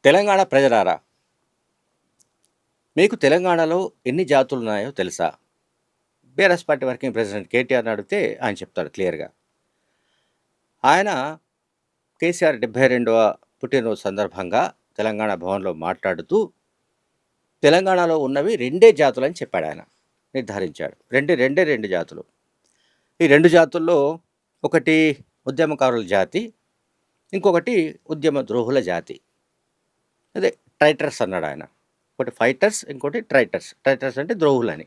తెలంగాణ ప్రజలారా, మీకు తెలంగాణలో ఎన్ని జాతులున్నాయో తెలుసా? బీఆర్ఎస్ పార్టీ వర్కింగ్ ప్రెసిడెంట్ కేటీఆర్‌ని అడిగితే ఆయన చెప్తాడు క్లియర్‌గా. ఆయన కేసీఆర్ 72వ పుట్టినరోజు సందర్భంగా తెలంగాణ భవన్‌లో మాట్లాడుతూ, తెలంగాణలో ఉన్నవి రెండే జాతులని చెప్పాడాయన. నిర్ధారించాడు. రెండే 2 జాతులు. ఈ 2 జాతుల్లో ఒకటి ఉద్యమకారుల జాతి, ఇంకొకటి ఉద్యమ ద్రోహుల జాతి. అదే ట్రైటర్స్ అన్నాడాయన. ఒకటి ఫైటర్స్, ఇంకోటి ట్రైటర్స్. ట్రైటర్స్ అంటే ద్రోహులని.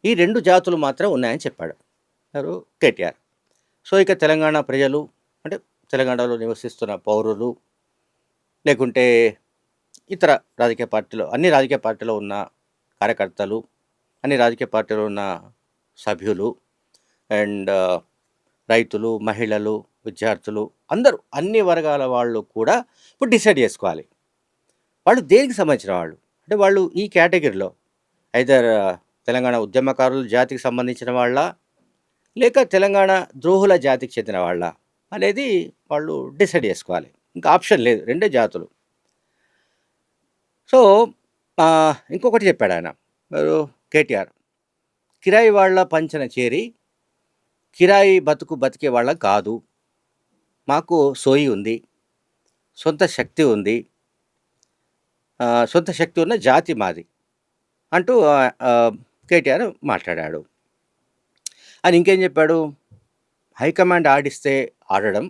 ఈ 2 జాతులు మాత్రం ఉన్నాయని చెప్పాడు. ఎవరు? కేటీఆర్. సో, ఇక తెలంగాణ ప్రజలు అంటే తెలంగాణలో నివసిస్తున్న పౌరులు, లేకుంటే ఇతర రాజకీయ పార్టీలో అన్ని రాజకీయ పార్టీలో ఉన్న కార్యకర్తలు, అన్ని రాజకీయ పార్టీలో ఉన్న సభ్యులు అండ్ రైతులు, మహిళలు, విద్యార్థులు అందరూ అన్ని వర్గాల వాళ్ళు కూడా ఇప్పుడు డిసైడ్ చేసుకోవాలి. వాళ్ళు దేనికి సంబంధించిన వాళ్ళు? అంటే వాళ్ళు ఈ కేటగిరీలో ఐదర్ తెలంగాణ ఉద్యమకారుల జాతికి సంబంధించిన వాళ్ళా? లేక తెలంగాణ ద్రోహుల జాతికి చెందిన వాళ్ళా? అనేది వాళ్ళు డిసైడ్ చేసుకోవాలి. ఇంకా ఆప్షన్ లేదు. రెండే జాతులు. సో, ఇంకొకటి చెప్పాడాయన. ఎవరు? కేటీఆర్. కిరాయి వాళ్ళ పంచన చేరి, కిరాయి బతుకు బతికే వాళ్ళం కాదు. మాకు సోయి ఉంది. సొంత శక్తి ఉంది. సొంత శక్తి ఉన్న జాతి మాది అంటూ కేటీఆర్ మాట్లాడాడు. ఆయన ఇంకేం చెప్పాడు? హైకమాండ్ ఆడిస్తే ఆడడం,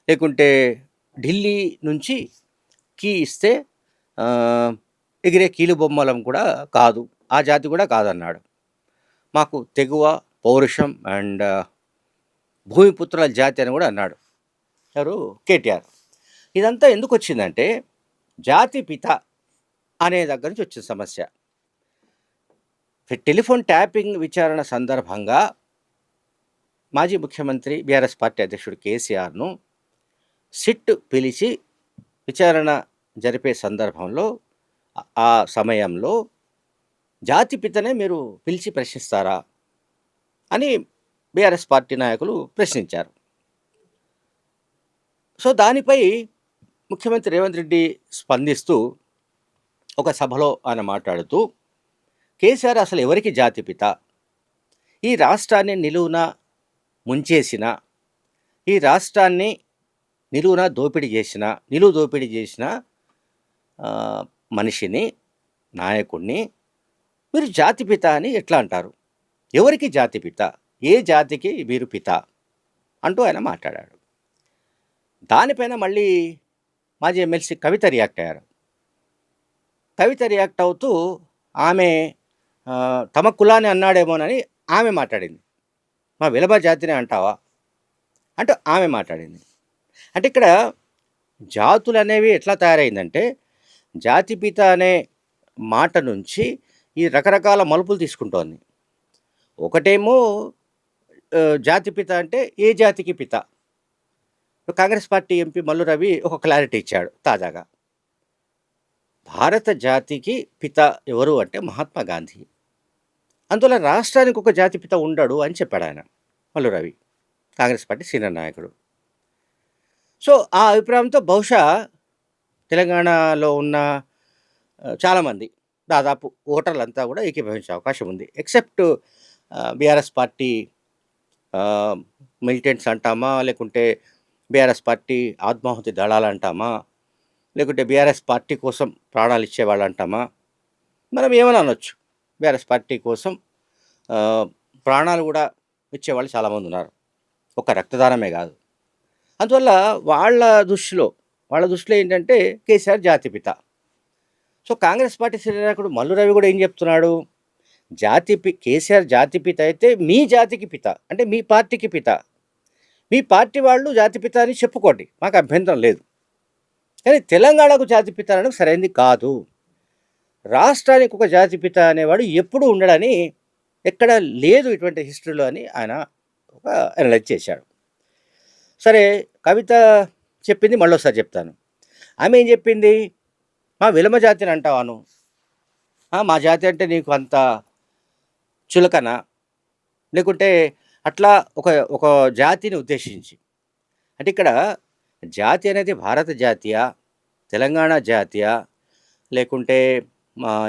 లేకుంటే ఢిల్లీ నుంచి కీ ఇస్తే ఎగిరే కీలుబొమ్మలం కూడా కాదు, ఆ జాతి కూడా కాదన్నాడు. మాకు తెగువ, పౌరుషం అండ్ భూమిపుత్రుల జాతి అని కూడా అన్నాడు. ఎవరు? కేటీఆర్. ఇదంతా ఎందుకు వచ్చిందంటే జాతి పిత అనే దగ్గర నుంచి వచ్చిన సమస్య. టెలిఫోన్ ట్యాపింగ్ విచారణ సందర్భంగా మాజీ ముఖ్యమంత్రి బీఆర్ఎస్ పార్టీ అధ్యక్షుడు కేసీఆర్ను సిట్ పిలిచి విచారణ జరిపే సందర్భంలో ఆ సమయంలో జాతి పితనే మీరు పిలిచి ప్రశ్నిస్తారా అని బీఆర్ఎస్ పార్టీ నాయకులు ప్రశ్నించారు. సో, దానిపై ముఖ్యమంత్రి రేవంత్ రెడ్డి స్పందిస్తూ ఒక సభలో ఆయన మాట్లాడుతూ, కేసీఆర్ అసలు ఎవరికి జాతిపిత? ఈ రాష్ట్రాన్ని నిలువున ముంచేసిన, ఈ రాష్ట్రాన్ని నిలువున నిలువు దోపిడీ చేసిన మనిషిని, నాయకుడిని మీరు జాతిపిత అని ఎట్లా అంటారు? ఎవరికి జాతిపిత? ఏ జాతికి వీరు పిత? అంటూ ఆయన మాట్లాడాడు. దానిపైన మళ్ళీ మాజీ ఎమ్మెల్సీ కవిత రియాక్ట్ అయ్యారు. కవిత రియాక్ట్ అవుతూ ఆమె తమ కులాన్ని అన్నాడేమోనని ఆమె మాట్లాడింది. మా విలమ జాతిని అంటావా అంటూ ఆమె మాట్లాడింది. అంటే ఇక్కడ జాతులు అనేవి ఎట్లా తయారైందంటే, జాతిపిత అనే మాట నుంచి ఈ రకరకాల మలుపులు తీసుకుంటోంది. ఒకటేమో జాతిపిత అంటే ఏ జాతికి పిత? కాంగ్రెస్ పార్టీ ఎంపీ మల్లు రవి ఒక క్లారిటీ ఇచ్చాడు తాజాగా. భారత జాతికి పిత ఎవరు అంటే మహాత్మా గాంధీ. అందువల్ల రాష్ట్రానికి ఒక జాతిపిత ఉండడు అని చెప్పాడు ఆయన మల్లు రవి, కాంగ్రెస్ పార్టీ సీనియర్ నాయకుడు. సో, ఆ అభిప్రాయంతో బహుశా తెలంగాణలో ఉన్న చాలామంది దాదాపు ఓటర్లంతా కూడా ఏకీభవించే అవకాశం ఉంది. ఎక్సెప్ట్ బీఆర్ఎస్ పార్టీ మిలిటెంట్స్ అంటామా, లేకుంటే బీఆర్ఎస్ పార్టీ ఆత్మాహుతి దళాలు అంటామా, లేకుంటే బీఆర్ఎస్ పార్టీ కోసం ప్రాణాలు ఇచ్చేవాళ్ళు అంటామా, మనం ఏమైనా అనొచ్చు. బీఆర్ఎస్ పార్టీ కోసం ప్రాణాలు కూడా ఇచ్చేవాళ్ళు చాలామంది ఉన్నారు. ఒక రక్తదానమే కాదు. అందువల్ల వాళ్ళ దృష్టిలో ఏంటంటే కేసీఆర్ జాతిపిత. సో, కాంగ్రెస్ పార్టీ సీనియర్ నాయకుడు మల్లు రవి కూడా ఏం చెప్తున్నాడు? కేసీఆర్ జాతిపిత అయితే మీ జాతికి పిత, అంటే మీ పార్టీకి పిత. మీ పార్టీ వాళ్ళు జాతిపిత అని చెప్పుకోండి, మాకు అభ్యంతరం లేదు. కానీ తెలంగాణకు జాతిపిత అనడం సరైనది కాదు. రాష్ట్రానికి ఒక జాతిపిత అనేవాడు ఎప్పుడూ ఉండడని ఎక్కడ లేదు ఇటువంటి హిస్టరీలో అని ఆయన ఒక అనలైజ్ చేశాడు. సరే, కవిత చెప్పింది మళ్ళొకసారి చెప్తాను. ఆమె ఏం చెప్పింది? మా విలమ జాతిని అంటావాను, మా జాతి అంటే నీకు అంత చులకన, లేకుంటే అట్లా ఒక జాతిని ఉద్దేశించి. అంటే ఇక్కడ జాతి అనేది భారత జాతీయ, తెలంగాణ జాతీయ, లేకుంటే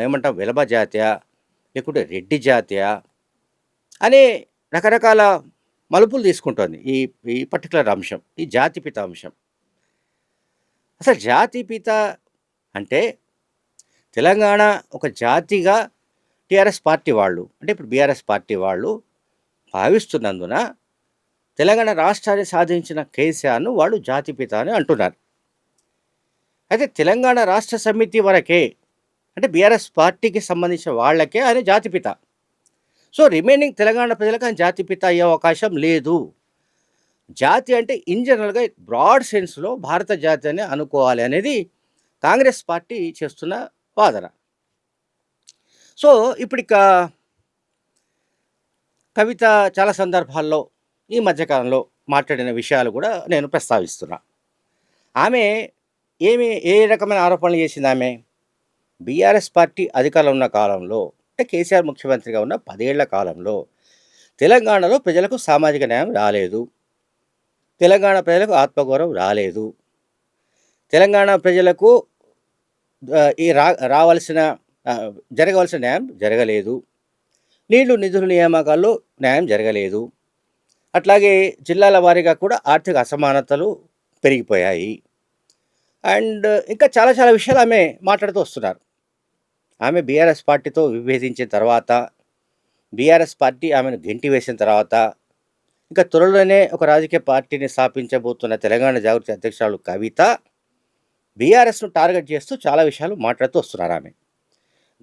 ఏమంటాం వెలమ జాతీయ, లేకుంటే రెడ్డి జాతీయ అనే రకరకాల మలుపులు తీసుకుంటోంది ఈ ఈ పర్టిక్యులర్ అంశం, ఈ జాతిపిత అంశం. అసలు జాతిపిత అంటే తెలంగాణ ఒక జాతిగా టీఆర్ఎస్ పార్టీ వాళ్ళు, అంటే ఇప్పుడు బీఆర్ఎస్ పార్టీ వాళ్ళు భావిస్తున్నందున తెలంగాణ రాష్ట్రాన్ని సాధించిన కేసీఆర్ను వాళ్ళు జాతిపిత అని అంటున్నారు. అయితే తెలంగాణ రాష్ట్ర సమితి వరకే, అంటే బీఆర్ఎస్ పార్టీకి సంబంధించిన వాళ్ళకే ఆయన జాతిపిత. సో రిమైనింగ్ తెలంగాణ ప్రజలకు ఆయన జాతిపిత అయ్యే అవకాశం లేదు. జాతి అంటే ఇన్ జనరల్గా బ్రాడ్ సెన్స్లో భారత జాతి అని అనుకోవాలి అనేది కాంగ్రెస్ పార్టీ చేస్తున్న వాదన. సో ఇప్పుడు ఇక కవిత చాలా సందర్భాల్లో ఈ మధ్యకాలంలో మాట్లాడిన విషయాలు కూడా నేను ప్రస్తావిస్తున్నా. ఆమె ఏ రకమైన ఆరోపణలు చేసింది ఆమె? బీఆర్ఎస్ పార్టీ అధికారంలో ఉన్న కాలంలో, అంటే కేసీఆర్ ముఖ్యమంత్రిగా ఉన్న 10 ఏళ్ల కాలంలో తెలంగాణలో ప్రజలకు సామాజిక న్యాయం రాలేదు, తెలంగాణ ప్రజలకు ఆత్మగౌరవం రాలేదు, తెలంగాణ ప్రజలకు ఈ రావాల్సిన జరగవలసిన న్యాయం జరగలేదు, నీళ్లు నిధుల నియామకాల్లో న్యాయం జరగలేదు, అట్లాగే జిల్లాల వారీగా కూడా ఆర్థిక అసమానతలు పెరిగిపోయాయి. అండ్ ఇంకా చాలా చాలా విషయాలు ఆమె మాట్లాడుతూ వస్తున్నారు. ఆమె బీఆర్ఎస్ పార్టీతో విభేదించిన తర్వాత, బీఆర్ఎస్ పార్టీ ఆమెను గెంటి వేసిన తర్వాత, ఇంకా త్వరలోనే ఒక రాజకీయ పార్టీని స్థాపించబోతున్న తెలంగాణ జాగృతి అధ్యక్షురాలు కవిత బీఆర్ఎస్ను టార్గెట్ చేస్తూ చాలా విషయాలు మాట్లాడుతూ వస్తున్నారు ఆమె.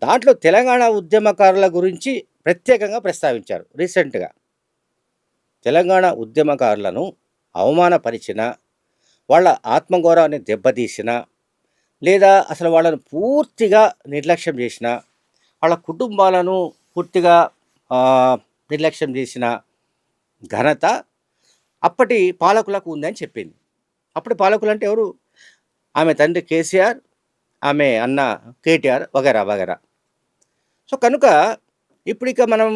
దాంట్లో తెలంగాణ ఉద్యమకారుల గురించి ప్రత్యేకంగా ప్రస్తావించారు. రీసెంట్గా తెలంగాణ ఉద్యమకారులను అవమానపరిచిన, వాళ్ళ ఆత్మగౌరవాన్ని దెబ్బతీసిన, లేదా అసలు వాళ్ళను పూర్తిగా నిర్లక్ష్యం చేసిన, వాళ్ళ కుటుంబాలను పూర్తిగా నిర్లక్ష్యం చేసిన ఘనత అప్పటి పాలకులకు ఉందని చెప్పింది. అప్పటి పాలకులు అంటే ఎవరు? ఆమె తండ్రి కేసీఆర్, ఆమె అన్న కేటీఆర్ వగైరా వగైరా. సో కనుక ఇప్పుడు ఇక మనం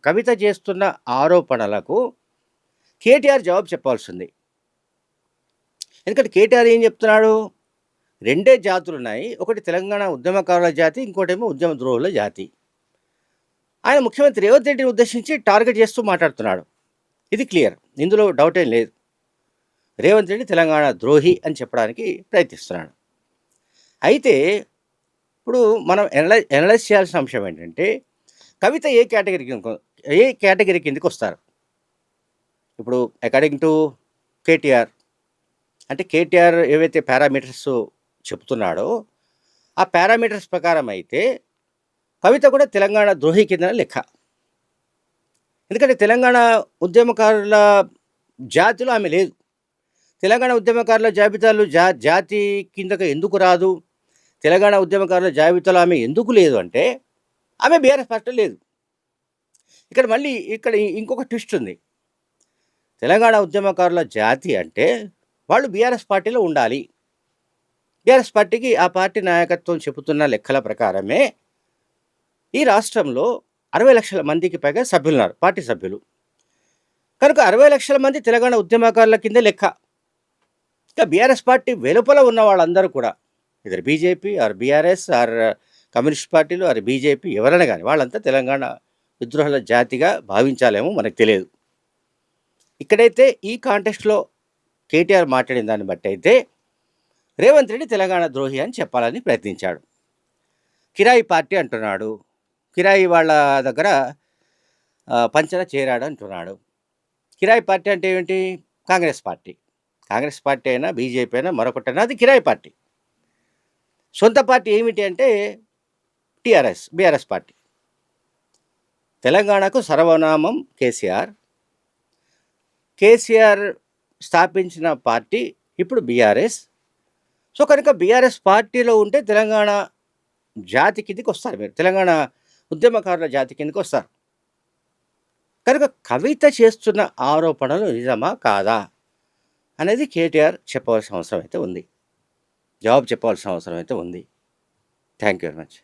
కవిత చేస్తున్న ఆరోపణలకు కేటీఆర్ జవాబు చెప్పాల్సింది. ఎందుకంటే కేటీఆర్ ఏం చెప్తున్నాడు? 2 జాతులు ఉన్నాయి, ఒకటి తెలంగాణ ఉద్యమకారుల జాతి, ఇంకోటేమో ఉద్యమ ద్రోహుల జాతి. ఆయన ముఖ్యమంత్రి రేవంత్ రెడ్డిని ఉద్దేశించి టార్గెట్ చేస్తూ మాట్లాడుతున్నాడు. ఇది క్లియర్, ఇందులో డౌట్ ఏం లేదు. రేవంత్ రెడ్డి తెలంగాణ ద్రోహి అని చెప్పడానికి ప్రయత్నిస్తున్నాడు. అయితే ఇప్పుడు మనం ఎనలైజ్ చేయాల్సిన అంశం ఏంటంటే, కవిత ఏ కేటగిరీ కిందకి వస్తారు? ఇప్పుడు అకార్డింగ్ టు కేటీఆర్, అంటే కేటీఆర్ ఏవైతే పారామీటర్స్ చెప్తున్నాడో ఆ పారామీటర్స్ ప్రకారం అయితే కవిత కూడా తెలంగాణ ద్రోహి కింద లెక్క. ఎందుకంటే తెలంగాణ ఉద్యమకారుల జాతిలో ఆమె లేదు. తెలంగాణ ఉద్యమకారుల జాబితాలు జాతి కిందకు ఎందుకు రాదు? తెలంగాణ ఉద్యమకారుల జాబితాలో ఆమె ఎందుకు లేదు అంటే ఆమె బీఆర్ఎస్ పార్టీలో లేదు. ఇక్కడ మళ్ళీ ఇంకొక ట్విస్ట్ ఉంది. తెలంగాణ ఉద్యమకారుల జాతి అంటే వాళ్ళు బీఆర్ఎస్ పార్టీలో ఉండాలి. బీఆర్ఎస్ పార్టీకి ఆ పార్టీ నాయకత్వం చెబుతున్న లెక్కల ప్రకారమే ఈ రాష్ట్రంలో 60 లక్షల మందికి పైగా సభ్యులున్నారు, పార్టీ సభ్యులు. కనుక 60 లక్షల మంది తెలంగాణ ఉద్యమకారుల కింద లెక్క. ఇంకా బీఆర్ఎస్ పార్టీ వెలుపల ఉన్న వాళ్ళందరూ కూడా ఇద్దరు BJP or BRS or communist పార్టీలు ఆర్ బీజేపీ ఎవరైనా కానీ వాళ్ళంతా తెలంగాణ విద్రోహుల జాతిగా భావించాలేమో మనకు తెలియదు. ఇక్కడైతే ఈ కాంటెక్స్ట్లో కేటీఆర్ మాట్లాడిన దాన్ని బట్టి అయితే రేవంత్ రెడ్డి తెలంగాణ ద్రోహి అని చెప్పాలని ప్రయత్నించాడు. కిరాయి పార్టీ అంటున్నాడు, కిరాయి వాళ్ళ దగ్గర పంచన చేరాడు అంటున్నాడు. కిరాయి పార్టీ అంటే ఏంటి? కాంగ్రెస్ పార్టీ. కాంగ్రెస్ పార్టీ అయినా బీజేపీ అయినా మరొకటైనా అది కిరాయి పార్టీ. సొంత పార్టీ ఏమిటి అంటే బీఆర్ఎస్ పార్టీ. తెలంగాణకు సర్వనామం కేసీఆర్ స్థాపించిన పార్టీ ఇప్పుడు బీఆర్ఎస్. సో కనుక బీఆర్ఎస్ పార్టీలో ఉంటే తెలంగాణ జాతి కిందకి వస్తారు, మీరు తెలంగాణ ఉద్యమకారుల జాతి కిందకి వస్తారు. కనుక కవిత చేస్తున్న ఆరోపణలు నిజమా కాదా అనేది కేటీఆర్ చెప్పవలసిన అవసరం అయితే ఉంది, జవాబు చెప్పవలసిన అవసరం అయితే ఉంది. Thank you very much.